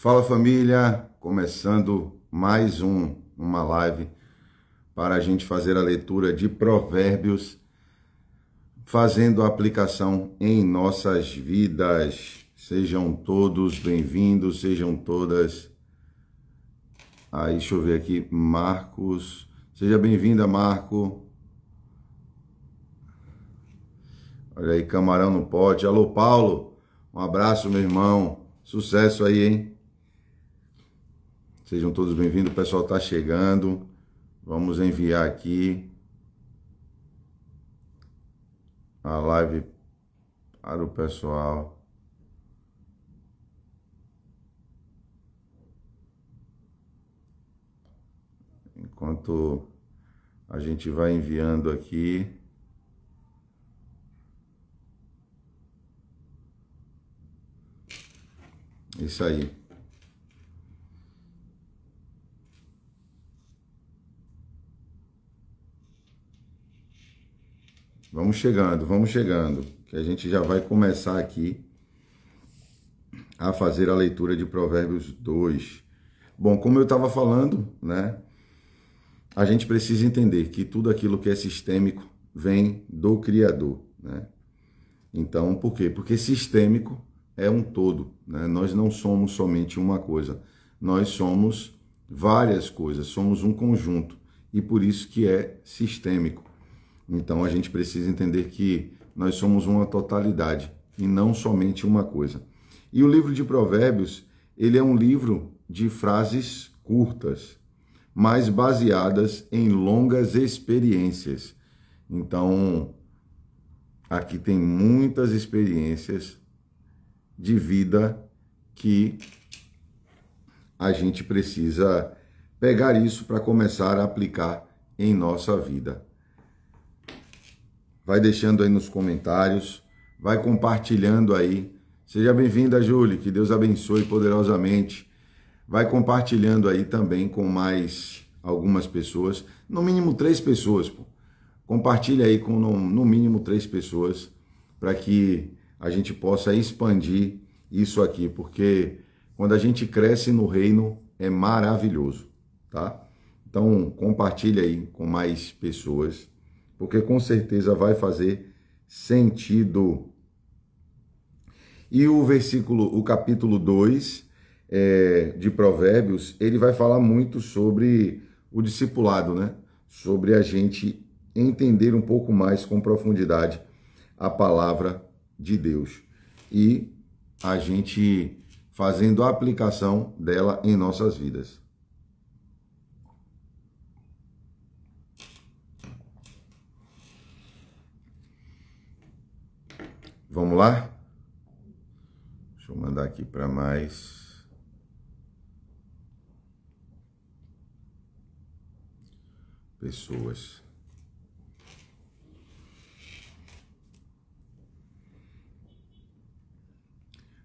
Fala família, começando mais uma live para a gente fazer a leitura de Provérbios, fazendo a aplicação em nossas vidas. Sejam todos bem-vindos, sejam todas. Aí, deixa eu ver aqui, Marcos. Seja bem-vinda, Marco. Olha aí, camarão no pote. Alô, Paulo. Um abraço, meu irmão. Sucesso aí, hein? Sejam todos bem-vindos, o pessoal está chegando. Vamos enviar aqui a live para o pessoal. Enquanto a gente vai enviando aqui. Isso aí. Vamos chegando, que a gente já vai começar aqui a fazer a leitura de Provérbios 2. Bom, como eu estava falando, né? A gente precisa entender que tudo aquilo que é sistêmico vem do Criador, né? Então, por quê? Porque sistêmico é um todo, né? Nós não somos somente uma coisa, nós somos várias coisas, somos um conjunto, e por isso que é sistêmico. Então a gente precisa entender que nós somos uma totalidade e não somente uma coisa. E o livro de Provérbios, ele é um livro de frases curtas, mas baseadas em longas experiências. Então, aqui tem muitas experiências de vida que a gente precisa pegar isso para começar a aplicar em nossa vida. Vai deixando aí nos comentários, vai compartilhando aí. Seja bem-vinda, Júlia, que Deus abençoe poderosamente. Vai compartilhando aí também com mais algumas pessoas, no mínimo 3 pessoas, pô. Compartilha aí com no mínimo 3 pessoas, para que a gente possa expandir isso aqui, porque quando a gente cresce no reino é maravilhoso, tá? Então compartilha aí com mais pessoas, porque com certeza vai fazer sentido. E o capítulo 2 de Provérbios, ele vai falar muito sobre o discipulado, né? Sobre a gente entender um pouco mais com profundidade a palavra de Deus e a gente fazendo a aplicação dela em nossas vidas. Vamos lá? Deixa eu mandar aqui para mais pessoas.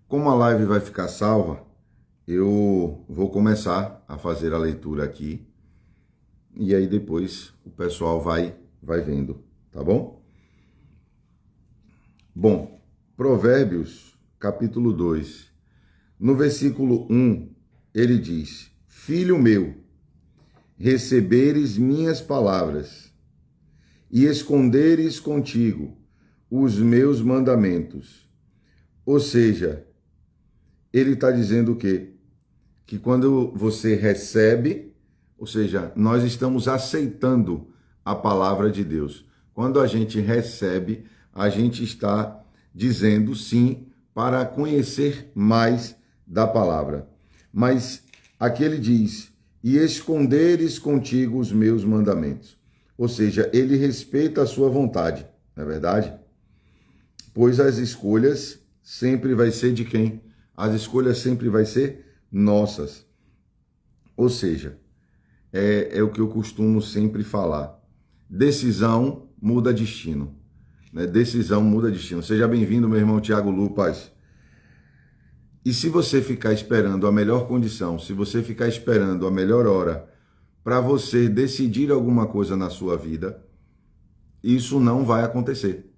Como a live vai ficar salva, eu vou começar a fazer a leitura aqui e aí depois o pessoal vai vendo, tá bom? Bom, Provérbios, capítulo 2, no versículo 1, ele diz: Filho meu, receberes minhas palavras e esconderes contigo os meus mandamentos. Ou seja, ele está dizendo o quê? Que quando você recebe, ou seja, nós estamos aceitando a palavra de Deus. Quando a gente recebe, a gente está dizendo sim para conhecer mais da palavra. Mas aqui ele diz: e esconderes contigo os meus mandamentos. Ou seja, ele respeita a sua vontade, não é verdade? Pois as escolhas sempre vai ser de quem? As escolhas sempre vai ser nossas. Ou seja, é o que eu costumo sempre falar. Decisão muda destino. Né? Decisão muda destino. Seja bem-vindo, meu irmão Tiago Lupas. E se você ficar esperando a melhor condição, se você ficar esperando a melhor hora para você decidir alguma coisa na sua vida, isso não vai acontecer.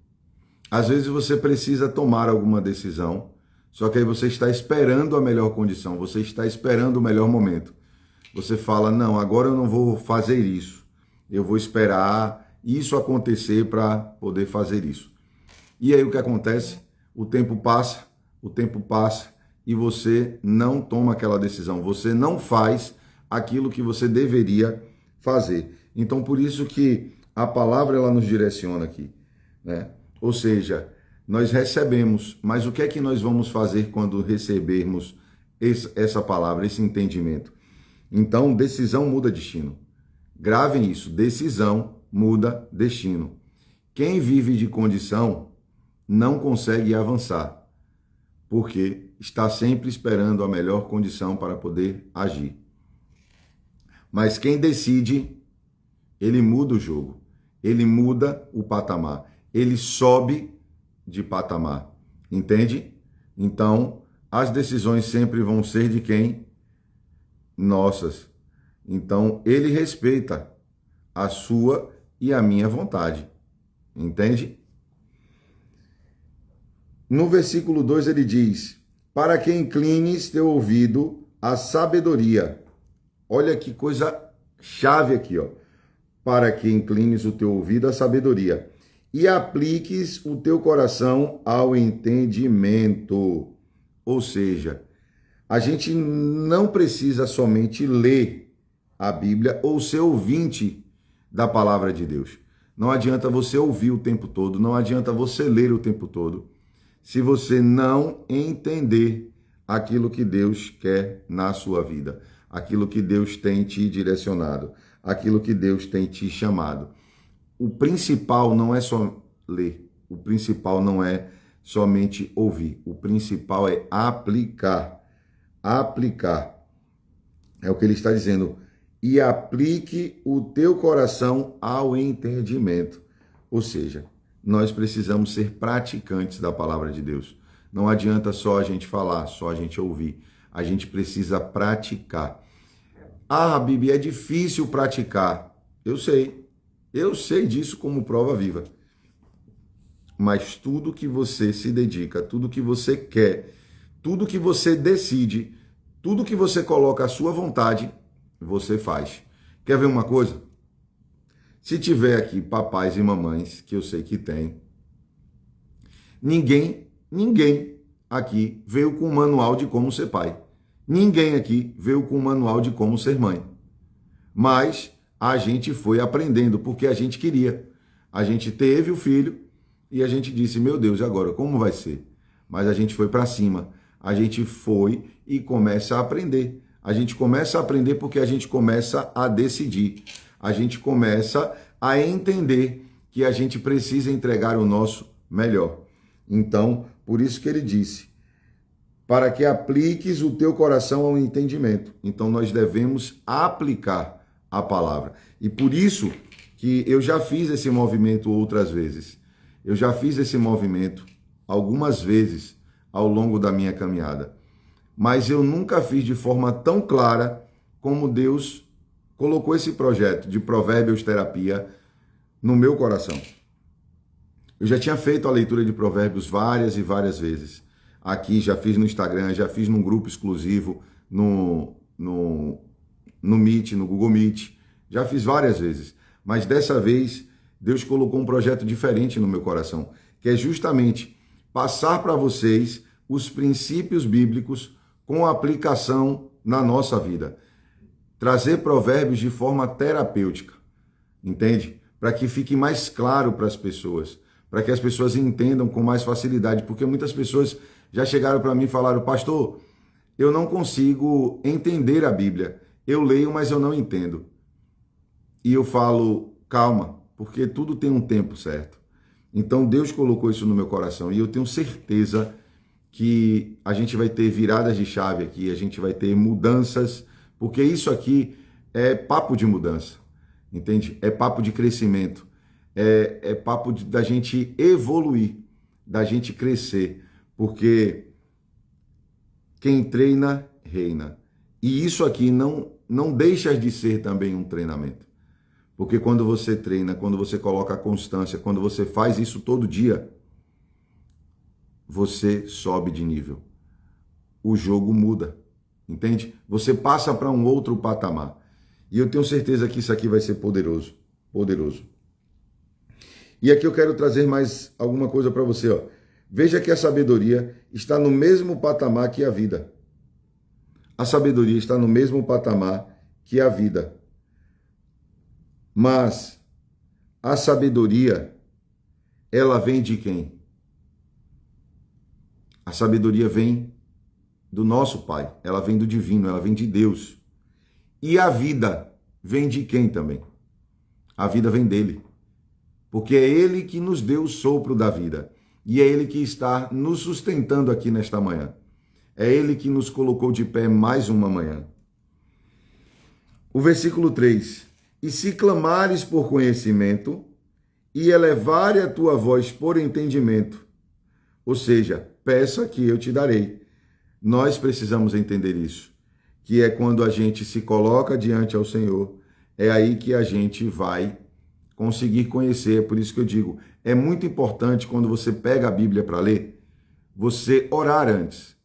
Às vezes você precisa tomar alguma decisão, Só que aí você está esperando a melhor condição, você está esperando o melhor momento. Você fala, não, agora eu não vou fazer isso. Eu vou esperar isso acontecer para poder fazer isso. E aí o que acontece? O tempo passa e você não toma aquela decisão. Você não faz aquilo que você deveria fazer. Então, por isso que a palavra ela nos direciona aqui, né? Ou seja, nós recebemos, mas o que é que nós vamos fazer quando recebermos essa palavra, esse entendimento? Então, decisão muda destino. Gravem isso, decisão muda destino. Quem vive de condição não consegue avançar, porque está sempre esperando a melhor condição para poder agir. Mas quem decide, ele muda o jogo, ele muda o patamar, ele sobe de patamar, entende? Então, as decisões sempre vão ser de quem? Nossas. Então, ele respeita a sua e a minha vontade, entende? No versículo 2 ele diz, para que inclines teu ouvido à sabedoria. Olha que coisa chave aqui, ó. Para que inclines o teu ouvido à sabedoria e apliques o teu coração ao entendimento. Ou seja, a gente não precisa somente ler a Bíblia ou ser ouvinte da palavra de Deus. Não adianta você ouvir o tempo todo, não adianta você ler o tempo todo, se você não entender aquilo que Deus quer na sua vida, aquilo que Deus tem te direcionado, aquilo que Deus tem te chamado. O principal não é só ler, o principal não é somente ouvir, o principal é aplicar. Aplicar. É o que ele está dizendo. E aplique o teu coração ao entendimento. Ou seja, nós precisamos ser praticantes da palavra de Deus. Não adianta só a gente falar, só a gente ouvir. A gente precisa praticar. Ah, Bibi, é difícil praticar. Eu sei disso como prova viva. Mas tudo que você se dedica, tudo que você quer, tudo que você decide, tudo que você coloca à sua vontade, você faz. Quer ver uma coisa? Se tiver aqui papais e mamães, que eu sei que tem, ninguém aqui veio com um manual de como ser pai. Ninguém aqui veio com um manual de como ser mãe. Mas a gente foi aprendendo porque a gente queria. A gente teve o filho e a gente disse, meu Deus, e agora como vai ser? Mas a gente foi para cima. A gente foi e começa a aprender. A gente começa a aprender porque a gente começa a decidir. A gente começa a entender que a gente precisa entregar o nosso melhor. Então, por isso que ele disse, para que apliques o teu coração ao entendimento. Então, nós devemos aplicar a palavra. E por isso que eu já fiz esse movimento outras vezes. Eu já fiz esse movimento algumas vezes ao longo da minha caminhada. Mas eu nunca fiz de forma tão clara como Deus colocou esse projeto de Provérbios Terapia no meu coração. Eu já tinha feito a leitura de Provérbios várias e várias vezes. Aqui, já fiz no Instagram, já fiz num grupo exclusivo, no Meet, no Google Meet. Já fiz várias vezes. Mas dessa vez, Deus colocou um projeto diferente no meu coração, que é justamente passar para vocês os princípios bíblicos com aplicação na nossa vida. Trazer provérbios de forma terapêutica, entende? Para que fique mais claro para as pessoas, para que as pessoas entendam com mais facilidade, porque muitas pessoas já chegaram para mim e falaram, pastor, eu não consigo entender a Bíblia, eu leio, mas eu não entendo. E eu falo, calma, porque tudo tem um tempo certo. Então Deus colocou isso no meu coração e eu tenho certeza que a gente vai ter viradas de chave aqui, a gente vai ter mudanças, porque isso aqui é papo de mudança, entende? É papo de crescimento, é papo da gente evoluir, da gente crescer, porque quem treina, reina. E isso aqui não deixa de ser também um treinamento. Porque quando você treina, quando você coloca a constância, quando você faz isso todo dia, você sobe de nível. o jogo muda, entende? Você passa para um outro patamar. E eu tenho certeza que isso aqui vai ser poderoso, poderoso. E aqui eu quero trazer mais alguma coisa para você, ó. Veja que a sabedoria está no mesmo patamar que a vida. A sabedoria está no mesmo patamar que a vida. Mas a sabedoria, ela vem de quem? A sabedoria vem do nosso Pai, ela vem do divino, ela vem de Deus. E a vida vem de quem também? A vida vem dele. Porque é ele que nos deu o sopro da vida. E é ele que está nos sustentando aqui nesta manhã. É ele que nos colocou de pé mais uma manhã. O versículo 3. E se clamares por conhecimento, e elevares a tua voz por entendimento, ou seja, peça que eu te darei. Nós precisamos entender isso, que é quando a gente se coloca diante ao Senhor, é aí que a gente vai conseguir conhecer. Por isso que eu digo, é muito importante quando você pega a Bíblia para ler, você orar antes.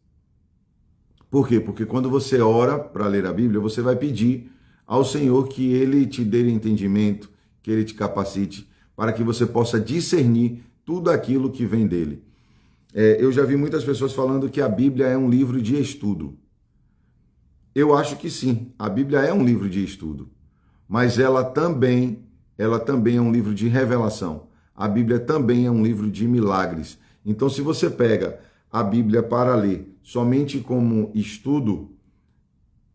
Por quê? Porque quando você ora para ler a Bíblia, você vai pedir ao Senhor que Ele te dê entendimento, que Ele te capacite, para que você possa discernir tudo aquilo que vem dele. Eu já vi muitas pessoas falando que a Bíblia é um livro de estudo. Eu acho que sim, a Bíblia é um livro de estudo, mas ela também é um livro de revelação. A Bíblia também é um livro de milagres. Então, se você pega a Bíblia para ler somente como estudo,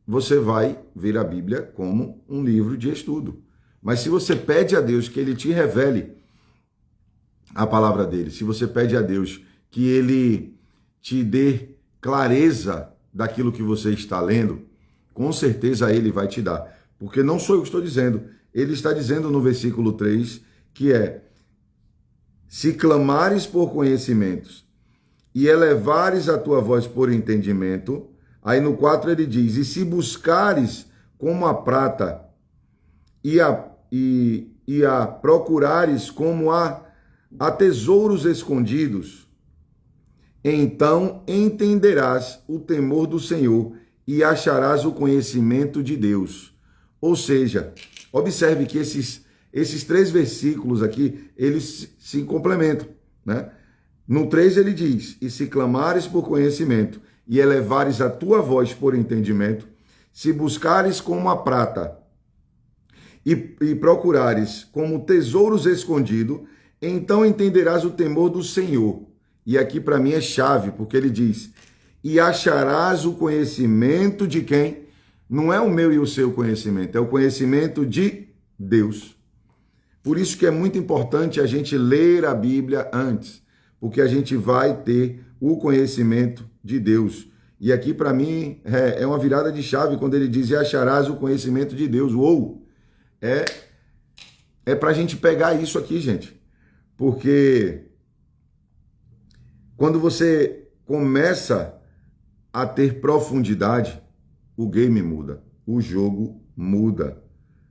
você vai ver a Bíblia como um livro de estudo. Mas se você pede a Deus que Ele te revele a palavra dele, se você pede a Deus que Ele te dê clareza daquilo que você está lendo, com certeza Ele vai te dar. Porque não sou eu que estou dizendo, Ele está dizendo no versículo 3, que é: se clamares por conhecimentos e elevares a tua voz por entendimento. Aí no 4 ele diz: e se buscares como a prata e a procurares como a tesouros escondidos, então entenderás o temor do Senhor e acharás o conhecimento de Deus. Ou seja, observe que esses 3 versículos aqui, eles se complementam, né? No 3 ele diz: e se clamares por conhecimento e elevares a tua voz por entendimento, se buscares como a prata e procurares como tesouros escondidos, então entenderás o temor do Senhor. E aqui para mim é chave, porque ele diz: e acharás o conhecimento de quem? Não é o meu e o seu conhecimento, é o conhecimento de Deus. Por isso que é muito importante a gente ler a Bíblia antes, porque a gente vai ter o conhecimento de Deus. E aqui para mim é uma virada de chave quando ele diz: e acharás o conhecimento de Deus. Uou! É para a gente pegar isso aqui, gente. Porque quando você começa a ter profundidade, o game muda, o jogo muda.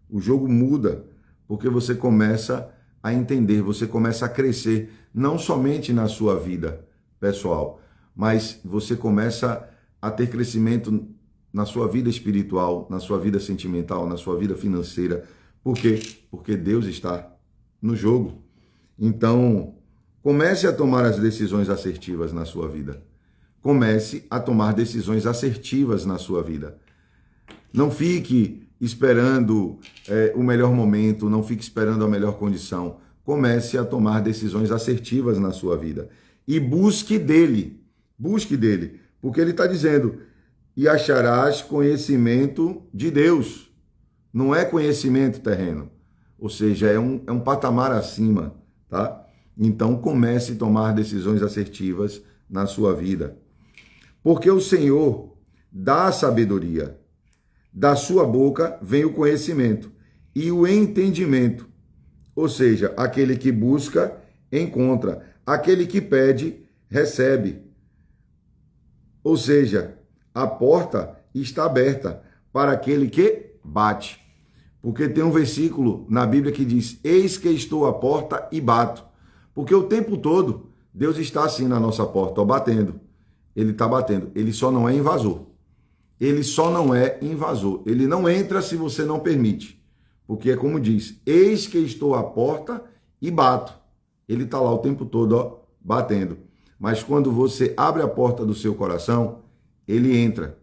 O jogo muda porque você começa a entender, você começa a crescer, não somente na sua vida pessoal, mas você começa a ter crescimento na sua vida espiritual, na sua vida sentimental, na sua vida financeira. Por quê? Porque Deus está no jogo. Então, comece a tomar as decisões assertivas na sua vida. Comece a tomar decisões assertivas na sua vida. Não fique esperando o melhor momento, não fique esperando a melhor condição. Comece a tomar decisões assertivas na sua vida. E busque dele, porque ele está dizendo: e acharás conhecimento de Deus. Não é conhecimento terreno, ou seja, é um patamar acima, tá? Então comece a tomar decisões assertivas na sua vida. Porque o Senhor dá a sabedoria, da sua boca vem o conhecimento e o entendimento. Ou seja, aquele que busca, encontra. Aquele que pede, recebe. Ou seja, a porta está aberta para aquele que bate. Porque tem um versículo na Bíblia que diz: eis que estou à porta e bato. Porque o tempo todo Deus está assim na nossa porta, ó, batendo. ele está batendo. Ele só não é invasor. Ele só não é invasor. Ele não entra se você não permite. Porque é como diz, eis que estou à porta e bato. Ele está lá o tempo todo, ó, batendo. Mas quando você abre a porta do seu coração, ele entra.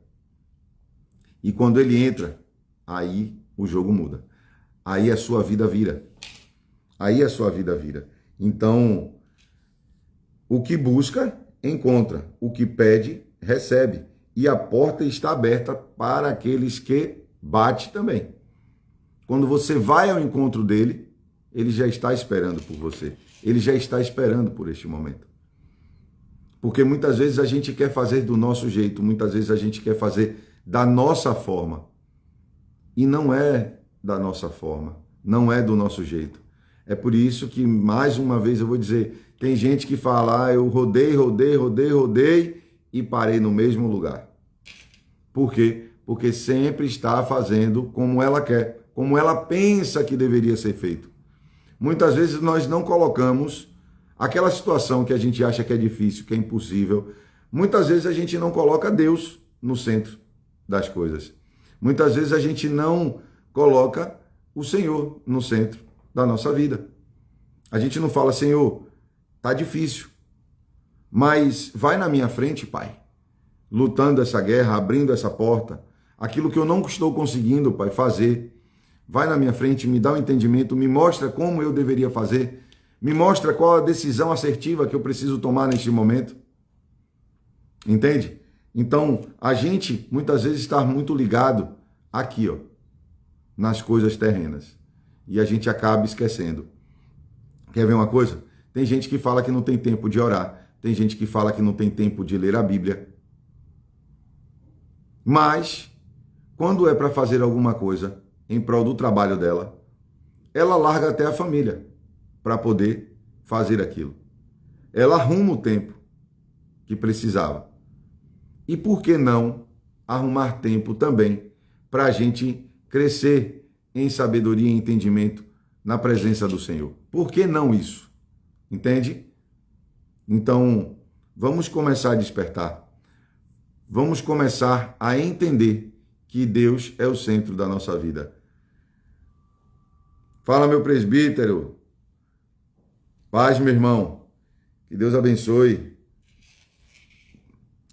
E quando ele entra, aí o jogo muda. Aí a sua vida vira. Aí a sua vida vira. Então, o que busca, encontra. O que pede, recebe. E a porta está aberta para aqueles que batem também. Quando você vai ao encontro dele, ele já está esperando por você. Ele já está esperando por este momento. Porque muitas vezes a gente quer fazer do nosso jeito, muitas vezes a gente quer fazer da nossa forma. E não é da nossa forma, não é do nosso jeito. É por isso que, mais uma vez, eu vou dizer, tem gente que fala, eu rodei e parei no mesmo lugar. Por quê? Porque sempre está fazendo como ela quer, como ela pensa que deveria ser feito. Muitas vezes nós não colocamos aquela situação que a gente acha que é difícil, que é impossível. Muitas vezes a gente não coloca Deus no centro das coisas. Muitas vezes a gente não coloca o Senhor no centro da nossa vida. A gente não fala, Senhor, tá difícil, mas vai na minha frente, Pai, lutando essa guerra, abrindo essa porta, aquilo que eu não estou conseguindo, Pai, fazer. Vai na minha frente, me dá um entendimento, me mostra como eu deveria fazer, me mostra qual a decisão assertiva que eu preciso tomar neste momento. Entende? Então, a gente muitas vezes está muito ligado aqui, ó, nas coisas terrenas. E a gente acaba esquecendo. Quer ver uma coisa? Tem gente que fala que não tem tempo de orar. Tem gente que fala que não tem tempo de ler a Bíblia. Mas, quando é para fazer alguma coisa em prol do trabalho dela, ela larga até a família para poder fazer aquilo. Ela arruma o tempo que precisava. E por que não arrumar tempo também para a gente crescer em sabedoria e entendimento na presença do Senhor? Por que não isso? Entende? Então, vamos começar a despertar. Vamos começar a entender que Deus é o centro da nossa vida. Fala, meu presbítero. Paz, meu irmão. Que Deus abençoe.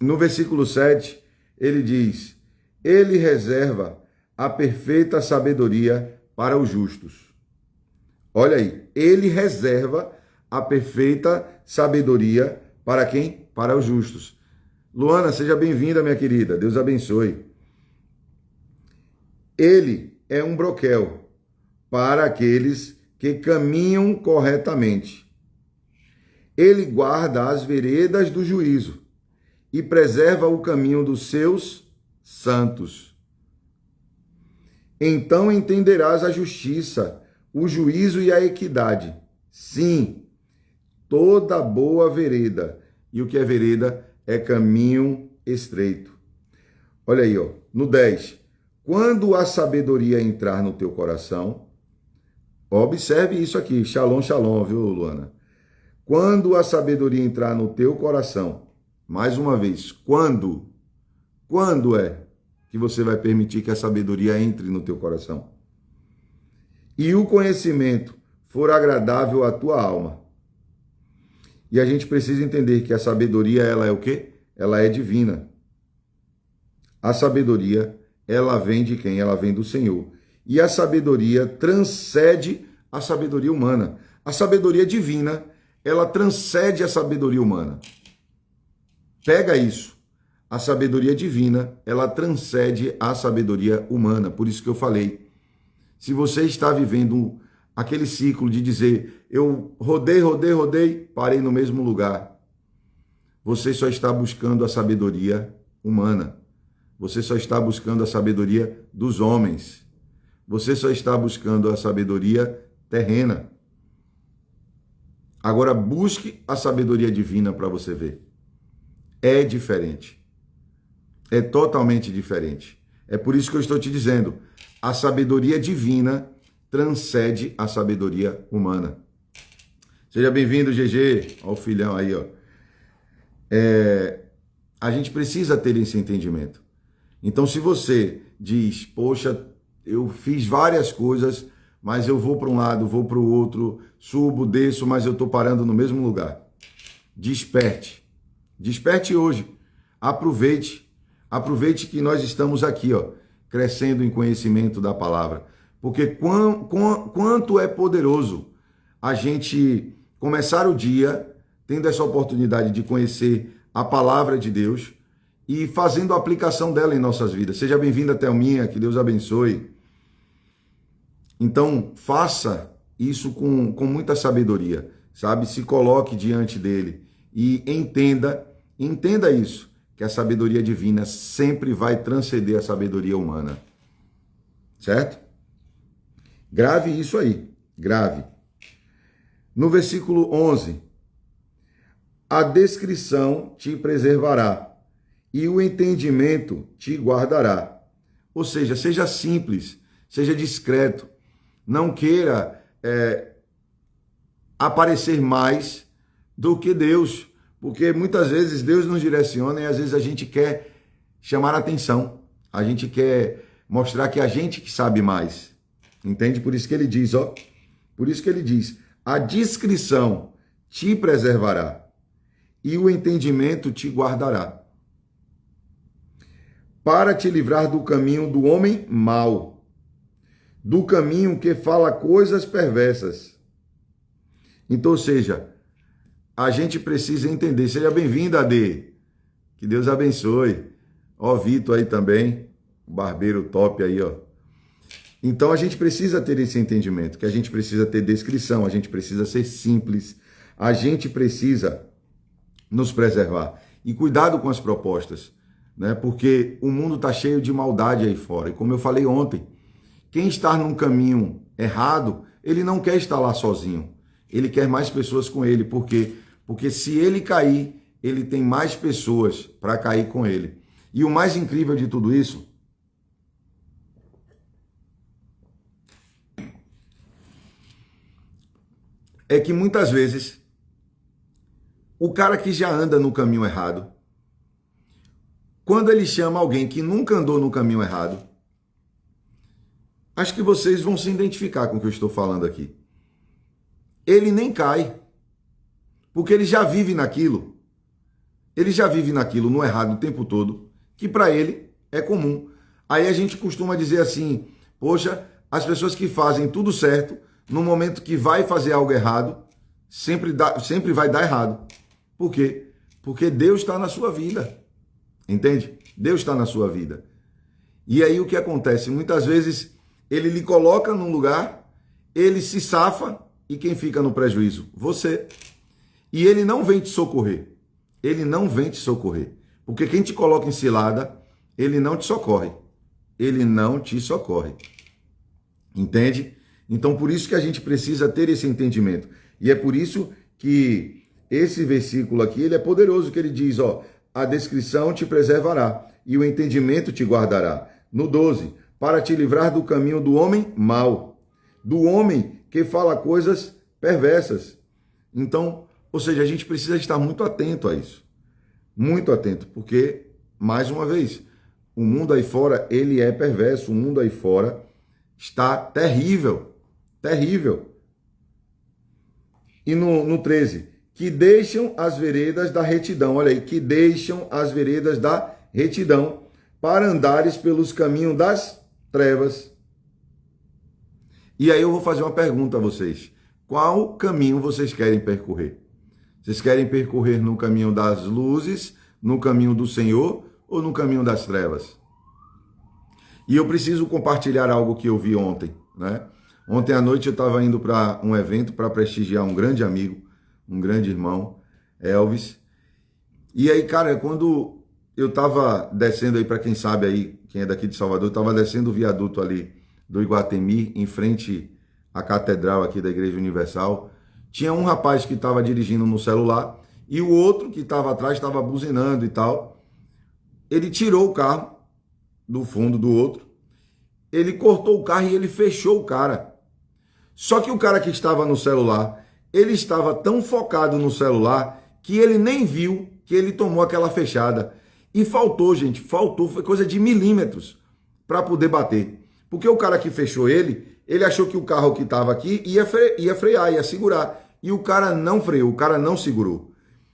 No versículo 7, ele diz, ele reserva a perfeita sabedoria para os justos. Olha aí, ele reserva a perfeita sabedoria para quem? Para os justos. Luana, seja bem-vinda, minha querida. Deus abençoe. Ele é um broquel para aqueles que caminham corretamente. Ele guarda as veredas do juízo e preserva o caminho dos seus santos. Então entenderás a justiça, o juízo e a equidade. Sim, toda boa vereda. E o que é vereda? É caminho estreito. Olha aí, ó, no 10. Quando a sabedoria entrar no teu coração, observe isso aqui, shalom, shalom, viu, Luana? Quando a sabedoria entrar no teu coração, mais uma vez, quando é que você vai permitir que a sabedoria entre no teu coração? E o conhecimento for agradável à tua alma. E a gente precisa entender que a sabedoria, ela é o quê? Ela é divina. A sabedoria, ela vem de quem? Ela vem do Senhor. E a sabedoria transcende a sabedoria humana. A sabedoria divina, ela transcende a sabedoria humana. Pega isso. A sabedoria divina, ela transcende a sabedoria humana. Por isso que eu falei. Se você está vivendo aquele ciclo de dizer, eu rodei, parei no mesmo lugar. Você só está buscando a sabedoria humana. Você só está buscando a sabedoria dos homens. Você só está buscando a sabedoria terrena. Agora busque a sabedoria divina para você ver. É diferente. É totalmente diferente. É por isso que eu estou te dizendo, a sabedoria divina transcende a sabedoria humana. Seja bem-vindo, GG. Olha o filhão aí, ó. a gente precisa ter esse entendimento. Então, se você diz, poxa, eu fiz várias coisas, mas eu vou para um lado, vou para o outro, subo, desço, mas eu estou parando no mesmo lugar. Desperte. Desperte hoje. Aproveite. Aproveite que nós estamos aqui, ó, crescendo em conhecimento da palavra. Porque quanto é poderoso a gente começar o dia tendo essa oportunidade de conhecer a palavra de Deus e fazendo a aplicação dela em nossas vidas. Seja bem-vinda, Thelminha, que Deus abençoe. Então, faça isso com muita sabedoria, sabe? Se coloque diante dele e entenda isso, que a sabedoria divina sempre vai transcender a sabedoria humana. Certo? Grave isso aí, grave. No versículo 11, a descrição te preservará e o entendimento te guardará. Ou seja, seja simples, seja discreto. Não queira aparecer mais do que Deus, porque muitas vezes Deus nos direciona e às vezes a gente quer chamar a atenção, a gente quer mostrar que a gente que sabe mais, entende? Por isso que ele diz, ó, por isso que ele diz, a discrição te preservará e o entendimento te guardará, para te livrar do caminho do homem mau, do caminho que fala coisas perversas. Então, ou seja, a gente precisa entender. Seja bem-vinda, Ade. Que Deus abençoe. Ó, Vitor aí também, barbeiro top aí, ó. Então, a gente precisa ter esse entendimento, que a gente precisa ter descrição, a gente precisa ser simples, a gente precisa nos preservar. E cuidado com as propostas, né? Porque o mundo está cheio de maldade aí fora. E como eu falei ontem, quem está num caminho errado, ele não quer estar lá sozinho. Ele quer mais pessoas com ele. Por quê? Porque se ele cair, ele tem mais pessoas para cair com ele. E o mais incrível de tudo isso é que muitas vezes o cara que já anda no caminho errado, quando ele chama alguém que nunca andou no caminho errado, acho que vocês vão se identificar com o que eu estou falando aqui. Ele nem cai, porque ele já vive naquilo. Ele já vive naquilo no errado o tempo todo, que para ele é comum. Aí a gente costuma dizer assim, poxa, as pessoas que fazem tudo certo, no momento que vai fazer algo errado, sempre vai dar errado. Por quê? Porque Deus está na sua vida. Entende? Deus está na sua vida. E aí o que acontece? Muitas vezes ele lhe coloca num lugar, ele se safa e quem fica no prejuízo? Você. E ele não vem te socorrer. Ele não vem te socorrer. Porque quem te coloca em cilada, ele não te socorre. Ele não te socorre. Entende? Então por isso que a gente precisa ter esse entendimento. E é por isso que esse versículo aqui, ele é poderoso, que ele diz, ó, a descrição te preservará e o entendimento te guardará. No 12, para te livrar do caminho do homem mau, do homem que fala coisas perversas. Então, ou seja, a gente precisa estar muito atento a isso. Muito atento, porque, mais uma vez, o mundo aí fora, ele é perverso, o mundo aí fora está terrível, terrível. E no 13, que deixam as veredas da retidão, olha aí, que deixam as veredas da retidão para andares pelos caminhos das trevas. E aí eu vou fazer uma pergunta a vocês. Qual caminho vocês querem percorrer? Vocês querem percorrer no caminho das luzes, no caminho do Senhor ou no caminho das trevas? E eu preciso compartilhar algo que eu vi ontem, né? Ontem à noite eu estava indo para um evento para prestigiar um grande amigo, um grande irmão, Elvis. E aí, cara, quando eu estava descendo aí, para quem sabe aí, quem é daqui de Salvador, eu estava descendo o viaduto ali do Iguatemi, em frente à catedral aqui da Igreja Universal. Tinha um rapaz que estava dirigindo no celular e o outro que estava atrás estava buzinando e tal. Ele tirou o carro do fundo do outro, ele cortou o carro e ele fechou o cara. Só que o cara que estava no celular, ele estava tão focado no celular que ele nem viu que ele tomou aquela fechada. E faltou, gente, faltou, foi coisa de milímetros para poder bater. Porque o cara que fechou ele achou que o carro que estava aqui ia frear, ia segurar. E o cara não freou, o cara não segurou.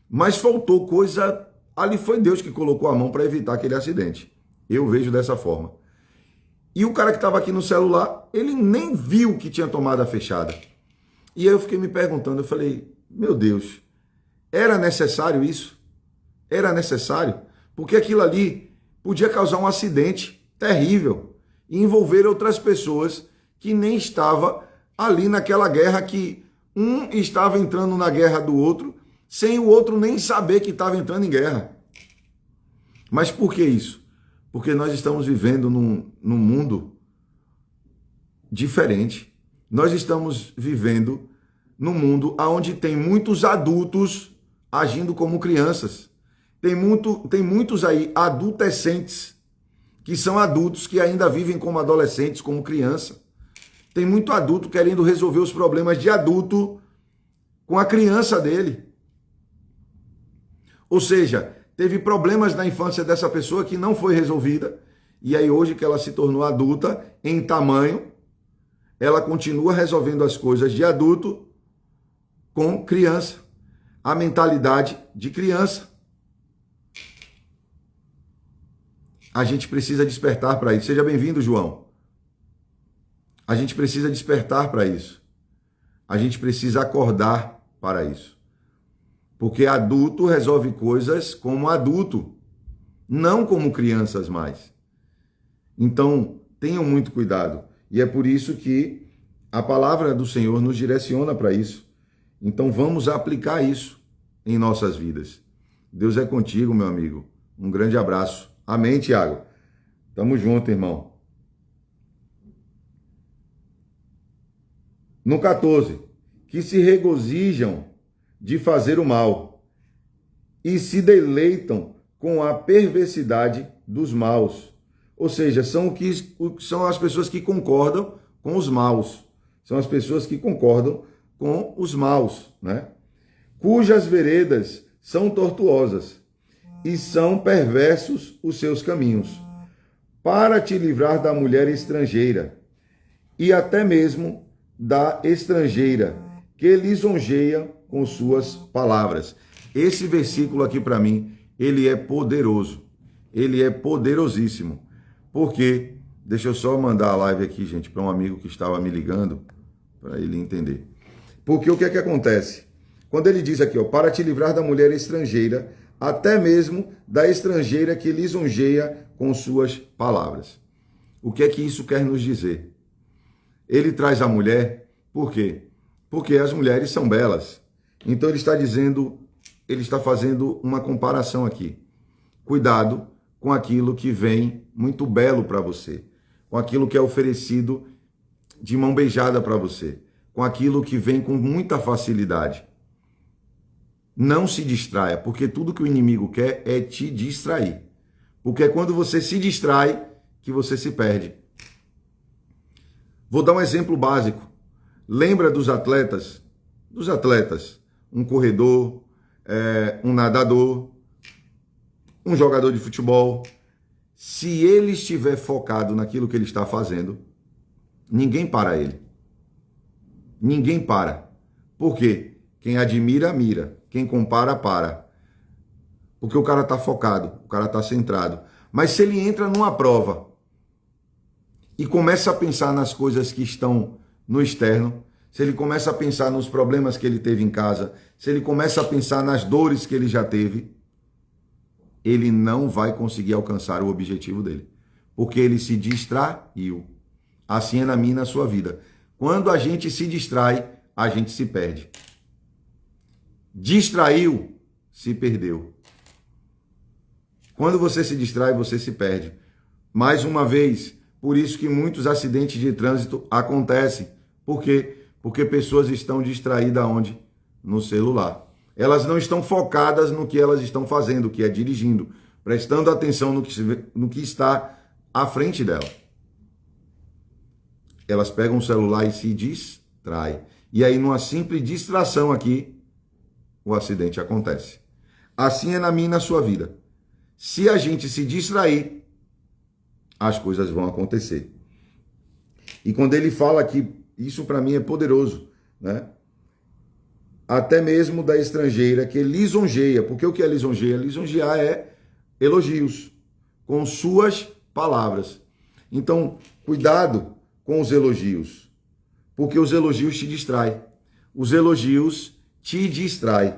Mas faltou coisa, ali foi Deus que colocou a mão para evitar aquele acidente. Eu vejo dessa forma. E o cara que estava aqui no celular, ele nem viu que tinha tomado a fechada. E aí eu fiquei me perguntando, eu falei, meu Deus, era necessário isso? Era necessário? Porque aquilo ali podia causar um acidente terrível e envolver outras pessoas que nem estavam ali naquela guerra, que um estava entrando na guerra do outro, sem o outro nem saber que estava entrando em guerra. Mas por que isso? Porque nós estamos vivendo num mundo diferente. Nós estamos vivendo num mundo onde tem muitos adultos agindo como crianças. Tem muitos aí adolescentes, que são adultos que ainda vivem como adolescentes, como criança. Tem muito adulto querendo resolver os problemas de adulto com a criança dele. Ou seja, teve problemas na infância dessa pessoa que não foi resolvida, e aí hoje que ela se tornou adulta em tamanho, ela continua resolvendo as coisas de adulto com criança. A mentalidade de criança. A gente precisa despertar para isso. Seja bem-vindo, João. A gente precisa despertar para isso. A gente precisa acordar para isso. Porque adulto resolve coisas como adulto, não como crianças mais. Então, tenham muito cuidado. E é por isso que a palavra do Senhor nos direciona para isso. Então, vamos aplicar isso em nossas vidas. Deus é contigo, meu amigo. Um grande abraço. Amém, Tiago? Tamo junto, irmão. No 14, que se regozijam de fazer o mal e se deleitam com a perversidade dos maus. Ou seja, são as pessoas que concordam com os maus. São as pessoas que concordam com os maus, né? Cujas veredas são tortuosas e são perversos os seus caminhos, para te livrar da mulher estrangeira e até mesmo da estrangeira que lisonjeia com suas palavras. Esse versículo aqui para mim, ele é poderoso. Ele é poderosíssimo. Porque, deixa eu só mandar a live aqui, gente, para um amigo que estava me ligando, para ele entender. Porque o que é que acontece? Quando ele diz aqui, ó, para te livrar da mulher estrangeira, até mesmo da estrangeira que lisonjeia com suas palavras. O que é que isso quer nos dizer? Ele traz a mulher, por quê? Porque as mulheres são belas. Então ele está dizendo, ele está fazendo uma comparação aqui. Cuidado com aquilo que vem muito belo para você, com aquilo que é oferecido de mão beijada para você, com aquilo que vem com muita facilidade. Não se distraia, porque tudo que o inimigo quer é te distrair. Porque é quando você se distrai que você se perde. Vou dar um exemplo básico. Lembra dos atletas? Um corredor, um nadador, um jogador de futebol. Se ele estiver focado naquilo que ele está fazendo, ninguém para ele. Ninguém para. Por quê? Quem admira, mira. Quem compara, para. Porque o cara está focado, o cara está centrado. Mas se ele entra numa prova e começa a pensar nas coisas que estão no externo, se ele começa a pensar nos problemas que ele teve em casa, se ele começa a pensar nas dores que ele já teve, ele não vai conseguir alcançar o objetivo dele. Porque ele se distraiu. Assim é na minha e na sua vida. Quando a gente se distrai, a gente se perde. Distraiu, se perdeu. Quando você se distrai, você se perde. Mais uma vez, por isso que muitos acidentes de trânsito acontecem. Por quê? Porque pessoas estão distraídas onde? No celular. Elas não estão focadas no que elas estão fazendo, que é dirigindo, prestando atenção no que está à frente dela. Elas pegam o celular e se distraem. E aí, numa simples distração aqui, o acidente acontece. Assim é na minha e na sua vida. Se a gente se distrair, as coisas vão acontecer. E quando ele fala que isso para mim é poderoso, né? Até mesmo da estrangeira que lisonjeia. Porque o que é lisonjeia? Lisonjear é elogios com suas palavras. Então, cuidado com os elogios, porque os elogios te distraem. Os elogios te distraem.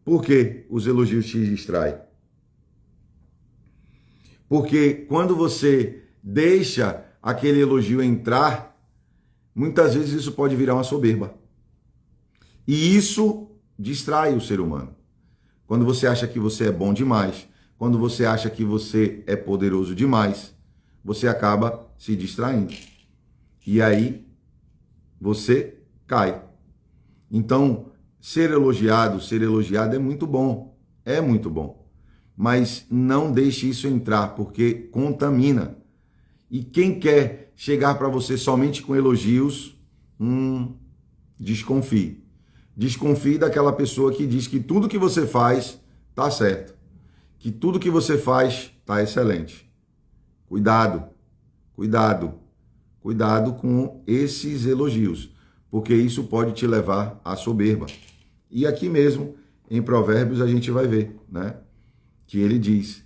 Por que os elogios te distraem? Porque quando você deixa aquele elogio entrar, muitas vezes isso pode virar uma soberba. E isso distrai o ser humano. Quando você acha que você é bom demais, quando você acha que você é poderoso demais, você acaba se distraindo. E aí você cai. Então, ser elogiado é muito bom. É muito bom. Mas não deixe isso entrar, porque contamina. E quem quer chegar para você somente com elogios, desconfie. Desconfie daquela pessoa que diz que tudo que você faz está certo. Que tudo que você faz está excelente. Cuidado, cuidado, cuidado com esses elogios, porque isso pode te levar à soberba. E aqui mesmo, em Provérbios, a gente vai ver, né, que ele diz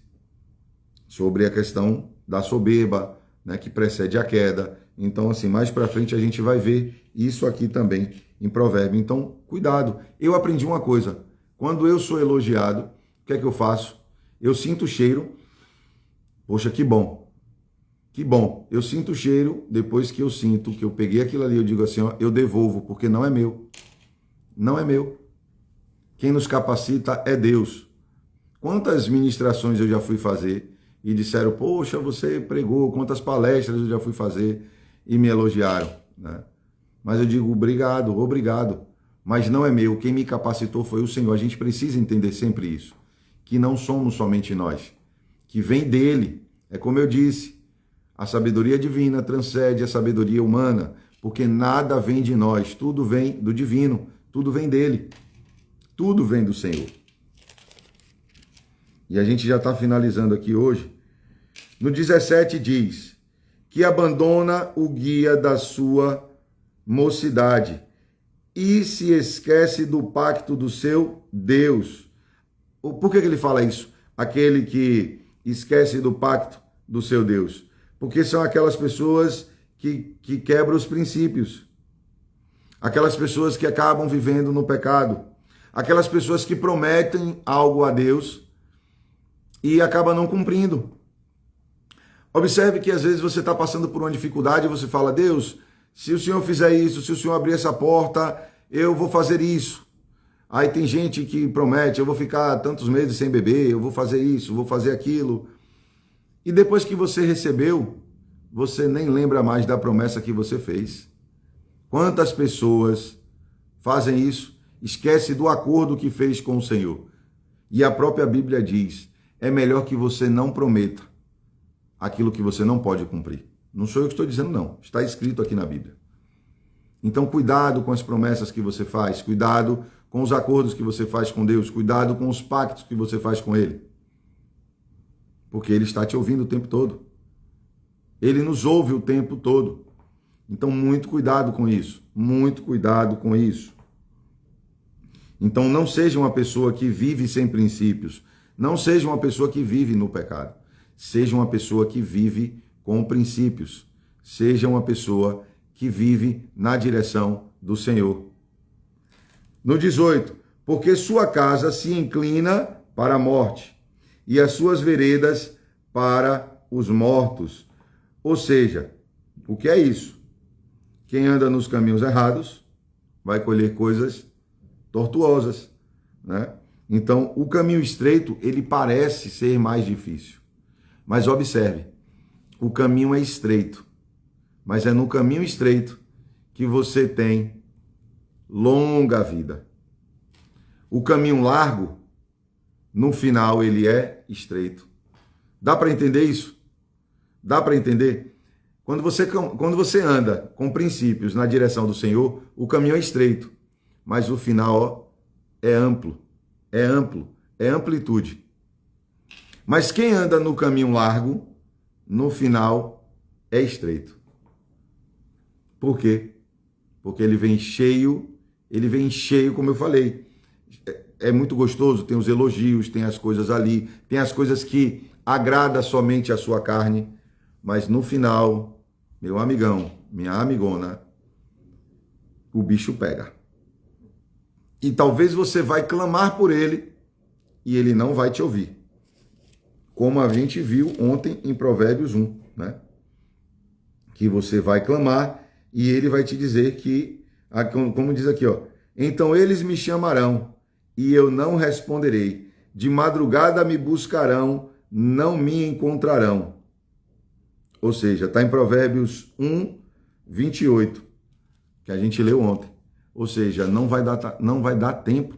sobre a questão da soberba, né, que precede a queda. Então, assim, mais para frente a gente vai ver isso aqui também em Provérbio. Então, cuidado. Eu aprendi uma coisa. Quando eu sou elogiado, o que é que eu faço? Eu sinto o cheiro. Poxa, que bom. Que bom. Eu sinto o cheiro. Depois que eu sinto que eu peguei aquilo ali, eu digo assim, ó, eu devolvo, porque não é meu. Não é meu. Quem nos capacita é Deus. Quantas ministrações eu já fui fazer e disseram, poxa, você pregou, quantas palestras eu já fui fazer e me elogiaram, né? Mas eu digo, obrigado, obrigado. Mas não é meu, quem me capacitou foi o Senhor. A gente precisa entender sempre isso, que não somos somente nós, que vem dele. É como eu disse, a sabedoria divina transcende a sabedoria humana, porque nada vem de nós, tudo vem do divino, tudo vem dele, tudo vem do Senhor. E a gente já está finalizando aqui hoje. No 17 diz que abandona o guia da sua mocidade e se esquece do pacto do seu Deus. Por que ele fala isso? Aquele que esquece do pacto do seu Deus. Porque são aquelas pessoas que quebram os princípios. Aquelas pessoas que acabam vivendo no pecado. Aquelas pessoas que prometem algo a Deus e acabam não cumprindo. Observe que às vezes você está passando por uma dificuldade e você fala, Deus, se o Senhor fizer isso, se o Senhor abrir essa porta, eu vou fazer isso. Aí tem gente que promete, eu vou ficar tantos meses sem beber, eu vou fazer isso, vou fazer aquilo. E depois que você recebeu, você nem lembra mais da promessa que você fez. Quantas pessoas fazem isso? Esquece do acordo que fez com o Senhor. E a própria Bíblia diz, é melhor que você não prometa aquilo que você não pode cumprir. Não sou eu que estou dizendo, não. Está escrito aqui na Bíblia. Então, cuidado com as promessas que você faz, cuidado com os acordos que você faz com Deus, cuidado com os pactos que você faz com Ele. Porque Ele está te ouvindo o tempo todo. Ele nos ouve o tempo todo. Então, muito cuidado com isso. Muito cuidado com isso. Então, não seja uma pessoa que vive sem princípios. Não seja uma pessoa que vive no pecado. Seja uma pessoa que vive com princípios. Seja uma pessoa que vive na direção do Senhor. No 18, porque sua casa se inclina para a morte e as suas veredas para os mortos. Ou seja, o que é isso? Quem anda nos caminhos errados vai colher coisas tortuosas, né? Então, o caminho estreito, ele parece ser mais difícil. Mas observe, o caminho é estreito, mas é no caminho estreito que você tem longa vida. O caminho largo, no final, ele é estreito. Dá para entender isso? Dá para entender? Quando você anda com princípios na direção do Senhor, o caminho é estreito, mas o final, ó, é amplo, é amplo, é amplitude. Mas quem anda no caminho largo, no final, é estreito. Por quê? Porque ele vem cheio, como eu falei. É muito gostoso, tem os elogios, tem as coisas ali, tem as coisas que agrada somente a sua carne, mas no final, meu amigão, minha amigona, o bicho pega. E talvez você vai clamar por ele e ele não vai te ouvir. Como a gente viu ontem em Provérbios 1, né? Que você vai clamar e ele vai te dizer que, como diz aqui, ó, então eles me chamarão e eu não responderei. De madrugada me buscarão, não me encontrarão. Ou seja, está em Provérbios 1, 28, que a gente leu ontem. Ou seja, não vai dar tempo,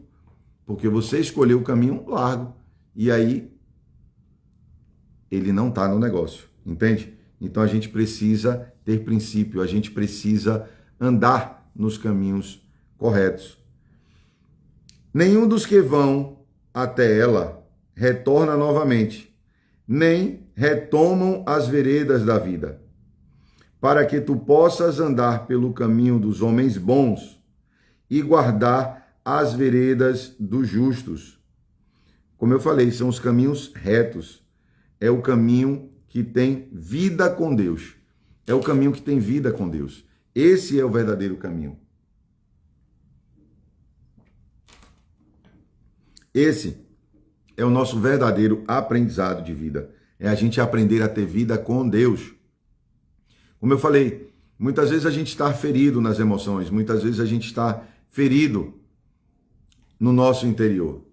porque você escolheu o caminho largo e aí ele não está no negócio, entende? Então a gente precisa ter princípio, a gente precisa andar nos caminhos corretos. Nenhum dos que vão até ela retorna novamente, nem retomam as veredas da vida, para que tu possas andar pelo caminho dos homens bons e guardar as veredas dos justos. Como eu falei, são os caminhos retos. É o caminho que tem vida com Deus. É o caminho que tem vida com Deus. Esse é o verdadeiro caminho. Esse é o nosso verdadeiro aprendizado de vida. É a gente aprender a ter vida com Deus. Como eu falei, muitas vezes a gente está ferido nas emoções, muitas vezes a gente está ferido no nosso interior.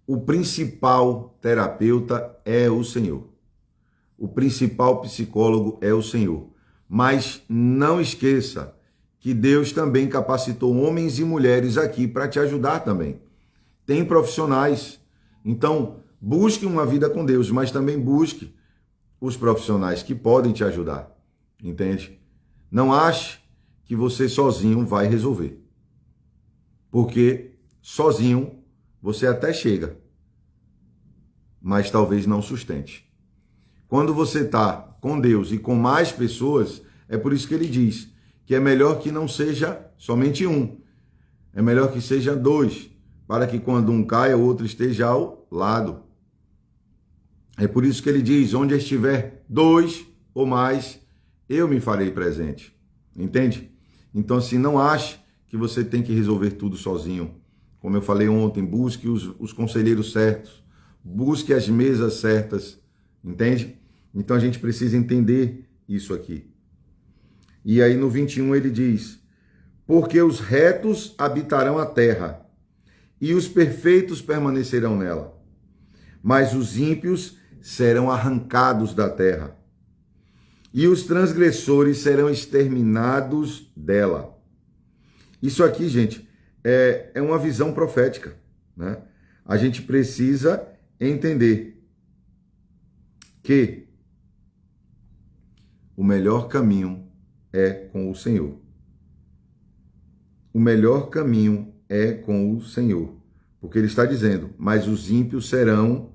O principal terapeuta é o Senhor. O principal psicólogo é o Senhor. Mas não esqueça que Deus também capacitou homens e mulheres aqui para te ajudar também. Tem profissionais. Então, busque uma vida com Deus, mas também busque os profissionais que podem te ajudar. Entende? Não ache que você sozinho vai resolver. Porque sozinho você até chega, mas talvez não sustente. Quando você está com Deus e com mais pessoas, é por isso que ele diz que é melhor que não seja somente um, é melhor que seja dois, para que quando um caia, o outro esteja ao lado. É por isso que ele diz, onde estiver dois ou mais, eu me farei presente. Entende? Então, assim, não ache que você tem que resolver tudo sozinho. Como eu falei ontem, busque os conselheiros certos, busque as mesas certas, entende? Então a gente precisa entender isso aqui. E aí no 21 ele diz, porque os retos habitarão a terra, e os perfeitos permanecerão nela, mas os ímpios serão arrancados da terra, e os transgressores serão exterminados dela. Isso aqui, gente, é uma visão profética, né? A gente precisa entender que o melhor caminho é com o Senhor. O melhor caminho é com o Senhor. Porque ele está dizendo, mas os ímpios serão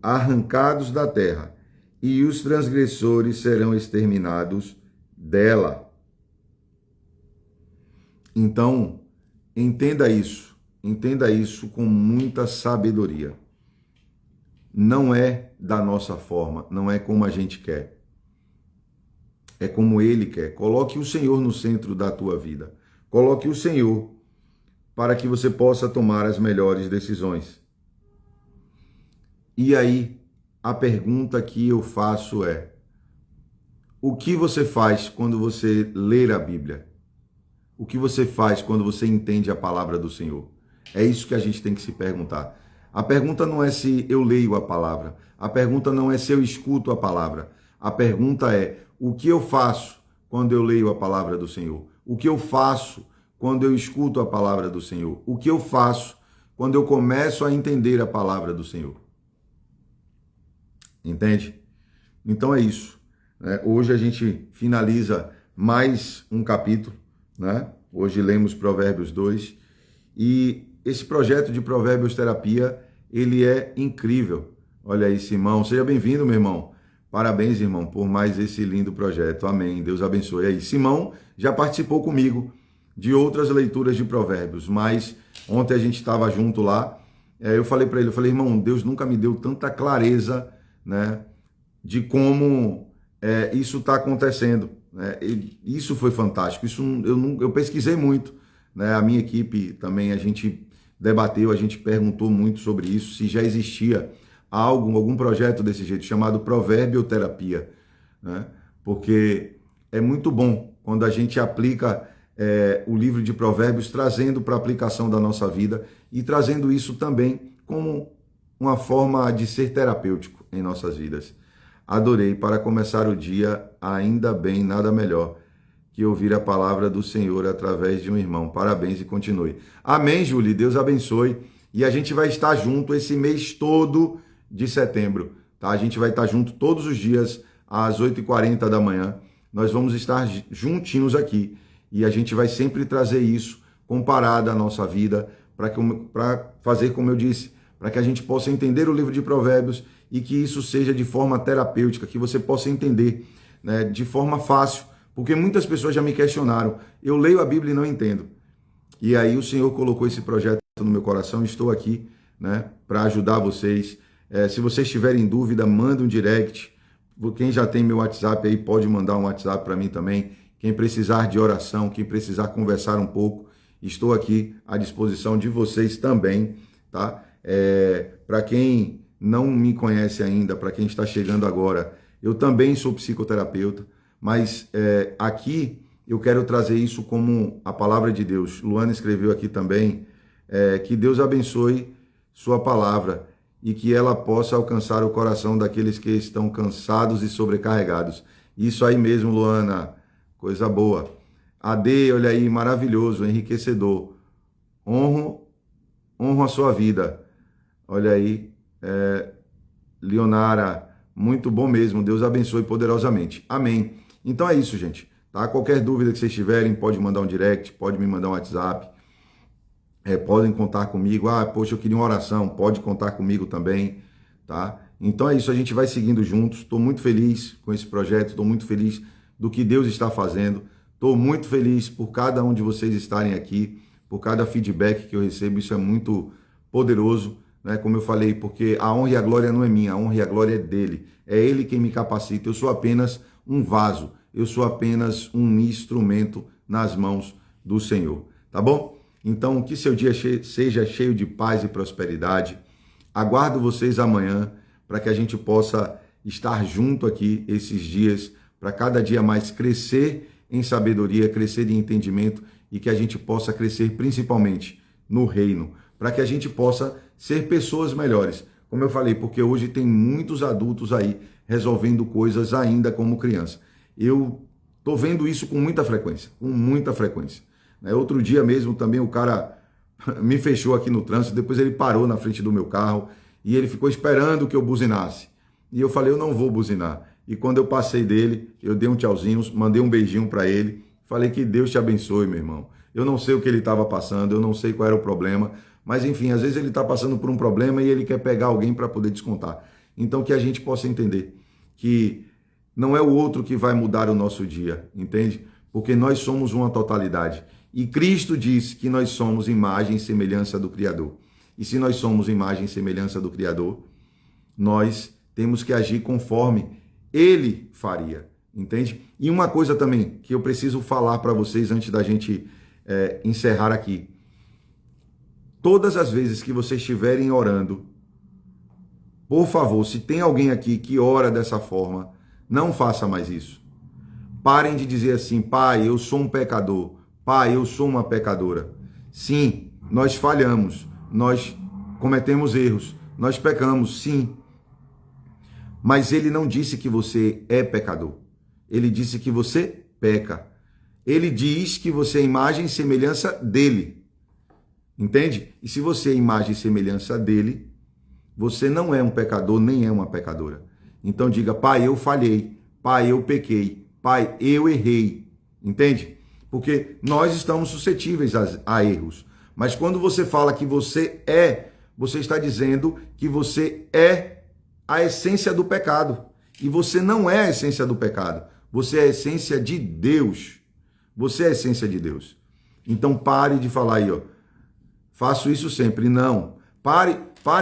arrancados da terra e os transgressores serão exterminados dela. Então, entenda isso com muita sabedoria. Não é da nossa forma, não é como a gente quer. É como ele quer. Coloque o Senhor no centro da tua vida. Coloque o Senhor para que você possa tomar as melhores decisões. E aí, a pergunta que eu faço é, o que você faz quando você lê a Bíblia? O que você faz quando você entende a palavra do Senhor? É isso que a gente tem que se perguntar. A pergunta não é se eu leio a palavra. A pergunta não é se eu escuto a palavra. A pergunta é, o que eu faço quando eu leio a palavra do Senhor? O que eu faço quando eu escuto a palavra do Senhor? O que eu faço quando eu começo a entender a palavra do Senhor? Entende? Então é isso. Hoje a gente finaliza mais um capítulo, né? Hoje lemos Provérbios 2 e esse projeto de Provérbios Terapia ele é incrível. Olha aí, Simão, seja bem-vindo, meu irmão. Parabéns, irmão, por mais esse lindo projeto. Amém. Deus abençoe. Aí, Simão já participou comigo de outras leituras de Provérbios, mas ontem a gente estava junto lá. Eu falei para ele, irmão, Deus nunca me deu tanta clareza, né, de como isso está acontecendo. Né? Isso foi fantástico. Isso eu pesquisei muito, né? A minha equipe também, a gente debateu, a gente perguntou muito sobre isso, se já existia algum projeto desse jeito, chamado Proverbioterapia, né? Porque é muito bom quando a gente aplica o livro de Provérbios, trazendo para a aplicação da nossa vida e trazendo isso também como uma forma de ser terapêutico em nossas vidas. Adorei. Para começar o dia, ainda bem, nada melhor que ouvir a palavra do Senhor através de um irmão. Parabéns e continue. Amém, Julie. Deus abençoe. E a gente vai estar junto esse mês todo de setembro, tá? A gente vai estar junto todos os dias às 8h40 da manhã. Nós vamos estar juntinhos aqui e a gente vai sempre trazer isso comparado à nossa vida para fazer como eu disse, para que a gente possa entender o livro de Provérbios e que isso seja de forma terapêutica, que você possa entender, né, de forma fácil, porque muitas pessoas já me questionaram. Eu leio a Bíblia e não entendo. E aí o Senhor colocou esse projeto no meu coração, estou aqui, né, para ajudar vocês. Se vocês tiverem dúvida, manda um direct. Quem já tem meu WhatsApp aí pode mandar um WhatsApp para mim também. Quem precisar de oração, quem precisar conversar um pouco, estou aqui à disposição de vocês também, tá? Para quem não me conhece ainda, para quem está chegando agora, eu também sou psicoterapeuta, mas aqui eu quero trazer isso como a palavra de Deus. Luana escreveu aqui também, que Deus abençoe sua palavra e que ela possa alcançar o coração daqueles que estão cansados e sobrecarregados. Isso aí mesmo, Luana, coisa boa. AD, olha aí, maravilhoso, enriquecedor. Honro a sua vida. Olha aí, Leonara, muito bom mesmo. Deus abençoe poderosamente. Amém. Então é isso, gente. Tá? Qualquer dúvida que vocês tiverem, pode mandar um direct, pode me mandar um WhatsApp. Podem contar comigo. Poxa, eu queria uma oração. Pode contar comigo também, tá? Então é isso, a gente vai seguindo juntos. Estou muito feliz com esse projeto, estou muito feliz do que Deus está fazendo. Estou muito feliz por cada um de vocês estarem aqui, por cada feedback que eu recebo. Isso é muito poderoso, né? Como eu falei, porque a honra e a glória não é minha, a honra e a glória é dele. É ele quem me capacita. Eu sou apenas um vaso, eu sou apenas um instrumento nas mãos do Senhor, tá bom? Então, que seu dia seja cheio de paz e prosperidade. Aguardo vocês amanhã para que a gente possa estar junto aqui esses dias, para cada dia mais crescer em sabedoria, crescer em entendimento e que a gente possa crescer principalmente no reino, para que a gente possa ser pessoas melhores. Como eu falei, porque hoje tem muitos adultos aí resolvendo coisas ainda como criança. Eu estou vendo isso com muita frequência, Outro dia mesmo também o cara me fechou aqui no trânsito, depois ele parou na frente do meu carro e ele ficou esperando que eu buzinasse. E eu falei, eu não vou buzinar. E quando eu passei dele, eu dei um tchauzinho, mandei um beijinho para ele, falei que Deus te abençoe, meu irmão. Eu não sei o que ele estava passando, eu não sei qual era o problema, mas enfim, às vezes ele está passando por um problema e ele quer pegar alguém para poder descontar. Então que a gente possa entender que não é o outro que vai mudar o nosso dia, entende? Porque nós somos uma totalidade. E Cristo diz que nós somos imagem e semelhança do Criador. E se nós somos imagem e semelhança do Criador, nós temos que agir conforme Ele faria, entende? E uma coisa também que eu preciso falar para vocês antes da gente encerrar aqui. Todas as vezes que vocês estiverem orando, por favor, se tem alguém aqui que ora dessa forma, não faça mais isso. Parem de dizer assim, pai, eu sou um pecador. Pai, eu sou uma pecadora. Sim, nós falhamos, nós cometemos erros, nós pecamos, sim. Mas ele não disse que você é pecador. Ele disse que você peca. Ele diz que você é imagem e semelhança dele. Entende? E se você é imagem e semelhança dele, você não é um pecador, nem é uma pecadora. Então diga, pai, eu falhei. Pai, eu pequei. Pai, eu errei. Entende? Porque nós estamos suscetíveis a erros. Mas quando você fala que você é você está dizendo que você é a essência do pecado. E você não é a essência do pecado. Você é a essência de Deus. Você é a essência de Deus. Então pare de falar aí, ó. Faço isso sempre. Não. Pare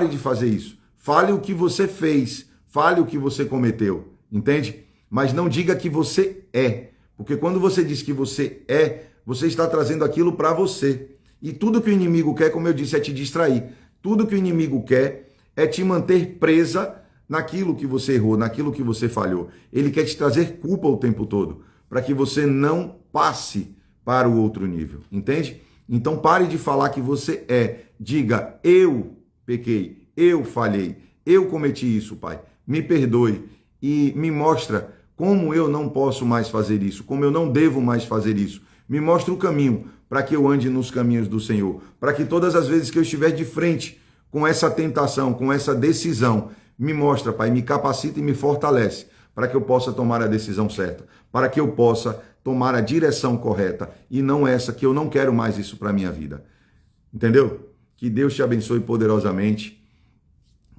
de fazer isso. Fale o que você fez. Fale o que você cometeu. Entende? Mas não diga que você é. Porque quando você diz que você é, você está trazendo aquilo para você. E tudo que o inimigo quer, como eu disse, é te distrair. Tudo que o inimigo quer é te manter presa naquilo que você errou, naquilo que você falhou. Ele quer te trazer culpa o tempo todo, para que você não passe para o outro nível. Entende? Então pare de falar que você é. Diga, eu pequei, eu falhei, eu cometi isso, Pai. Me perdoe e me mostra como eu não posso mais fazer isso, como eu não devo mais fazer isso. Me mostra o caminho para que eu ande nos caminhos do Senhor, para que todas as vezes que eu estiver de frente com essa tentação, com essa decisão, me mostra, Pai, me capacita e me fortalece para que eu possa tomar a decisão certa, para que eu possa tomar a direção correta e não essa, que eu não quero mais isso para a minha vida. Entendeu? Que Deus te abençoe poderosamente,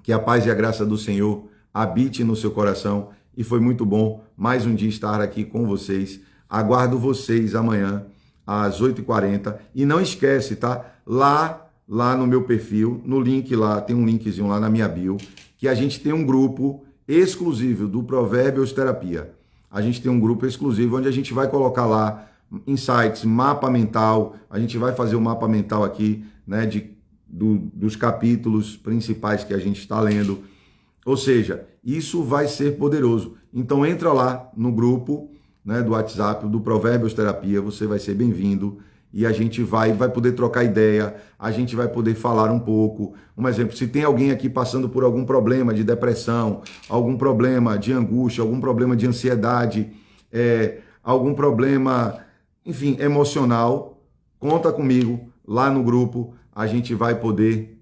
que a paz e a graça do Senhor habite no seu coração, e foi muito bom mais um dia estar aqui com vocês. Aguardo vocês amanhã às 8h40 e não esquece, tá? Lá no meu perfil, no link lá, tem um linkzinho lá na minha bio, que a gente tem um grupo exclusivo do Provérbios Terapia. A gente tem um grupo exclusivo onde a gente vai colocar lá insights, mapa mental, a gente vai fazer o mapa mental aqui, né, dos capítulos principais que a gente está lendo. Ou seja, isso vai ser poderoso. Então entra lá no grupo, né, do WhatsApp, do Provérbios Terapia, você vai ser bem-vindo e a gente vai poder trocar ideia, a gente vai poder falar um pouco. Um exemplo, se tem alguém aqui passando por algum problema de depressão, algum problema de angústia, algum problema de ansiedade, algum problema, enfim, emocional, conta comigo lá no grupo, a gente vai poder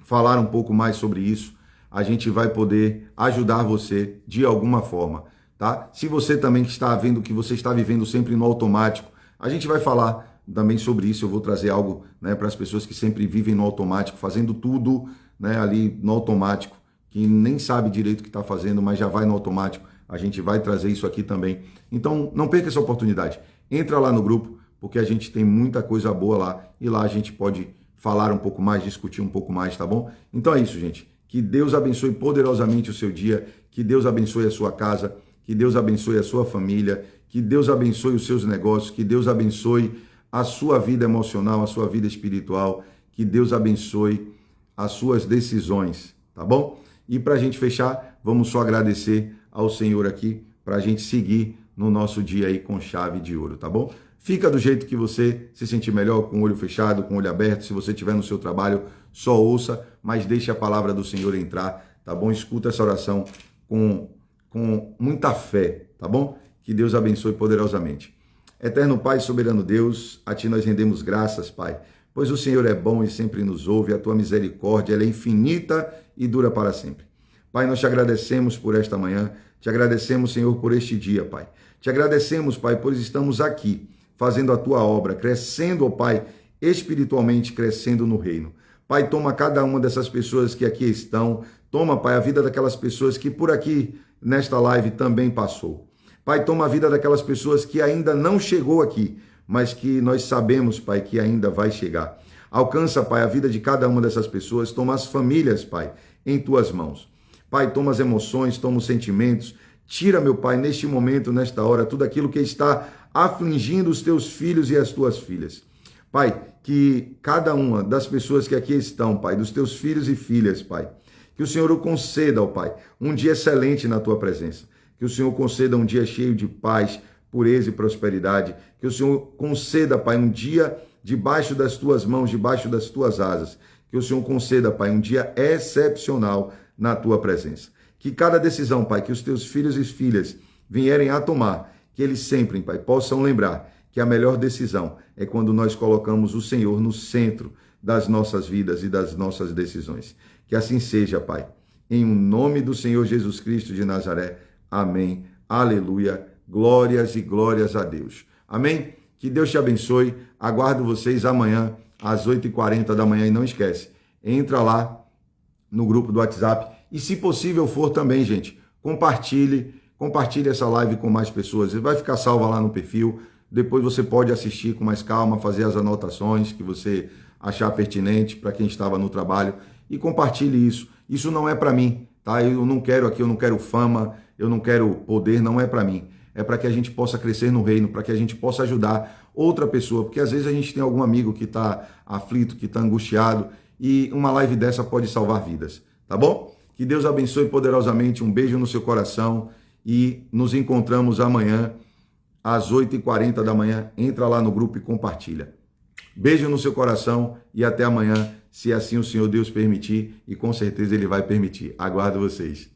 falar um pouco mais sobre isso. A gente vai poder ajudar você de alguma forma, tá? Se você também está vendo que você está vivendo sempre no automático, a gente vai falar também sobre isso. Eu vou trazer algo, né, para as pessoas que sempre vivem no automático, fazendo tudo, né, ali no automático, que nem sabe direito o que está fazendo, mas já vai no automático. A gente vai trazer isso aqui também. Então, não perca essa oportunidade. Entra lá no grupo, porque a gente tem muita coisa boa lá e lá a gente pode falar um pouco mais, discutir um pouco mais, tá bom? Então é isso, gente. Que Deus abençoe poderosamente o seu dia, que Deus abençoe a sua casa, que Deus abençoe a sua família, que Deus abençoe os seus negócios, que Deus abençoe a sua vida emocional, a sua vida espiritual, que Deus abençoe as suas decisões, tá bom? E para a gente fechar, vamos só agradecer ao Senhor aqui, para a gente seguir no nosso dia aí com chave de ouro, tá bom? Fica do jeito que você se sentir melhor, com o olho fechado, com o olho aberto. Se você estiver no seu trabalho, só ouça, mas deixe a palavra do Senhor entrar, tá bom? Escuta essa oração com muita fé, tá bom? Que Deus abençoe poderosamente. Eterno Pai, soberano Deus, a Ti nós rendemos graças, Pai, pois o Senhor é bom e sempre nos ouve, a Tua misericórdia ela é infinita e dura para sempre. Pai, nós te agradecemos por esta manhã, te agradecemos, Senhor, por este dia, Pai. Te agradecemos, Pai, pois estamos aqui, fazendo a Tua obra, crescendo, ó Pai, espiritualmente, crescendo no reino. Pai, toma cada uma dessas pessoas que aqui estão, toma, Pai, a vida daquelas pessoas que por aqui, nesta live, também passou. Pai, toma a vida daquelas pessoas que ainda não chegou aqui, mas que nós sabemos, Pai, que ainda vai chegar. Alcança, Pai, a vida de cada uma dessas pessoas, toma as famílias, Pai, em Tuas mãos. Pai, toma as emoções, toma os sentimentos, tira, meu Pai, neste momento, nesta hora, tudo aquilo que está afligindo os Teus filhos e as Tuas filhas. Pai, que cada uma das pessoas que aqui estão, Pai, dos Teus filhos e filhas, Pai, que o Senhor o conceda, ó Pai, um dia excelente na Tua presença. Que o Senhor conceda um dia cheio de paz, pureza e prosperidade. Que o Senhor conceda, Pai, um dia debaixo das Tuas mãos, debaixo das Tuas asas. Que o Senhor conceda, Pai, um dia excepcional na Tua presença. Que cada decisão, Pai, que os Teus filhos e filhas vierem a tomar, que eles sempre, Pai, possam lembrar que a melhor decisão é quando nós colocamos o Senhor no centro das nossas vidas e das nossas decisões. Que assim seja, Pai. Em nome do Senhor Jesus Cristo de Nazaré. Amém. Aleluia. Glórias e glórias a Deus. Amém? Que Deus te abençoe. Aguardo vocês amanhã às 8h40 da manhã. E não esquece, entra lá no grupo do WhatsApp e, se possível for também, gente, compartilhe essa live com mais pessoas. Vai ficar salva lá no perfil, depois você pode assistir com mais calma, fazer as anotações que você achar pertinente para quem estava no trabalho e compartilhe isso. Isso não é para mim, tá? Eu não quero fama, eu não quero poder, não é para mim. É para que a gente possa crescer no reino, para que a gente possa ajudar outra pessoa, porque às vezes a gente tem algum amigo que está aflito, que está angustiado, e uma live dessa pode salvar vidas, tá bom? Que Deus abençoe poderosamente, um beijo no seu coração e nos encontramos amanhã às 8h40 da manhã. Entra lá no grupo e compartilha. Beijo no seu coração e até amanhã, se assim o Senhor Deus permitir, e com certeza Ele vai permitir. Aguardo vocês.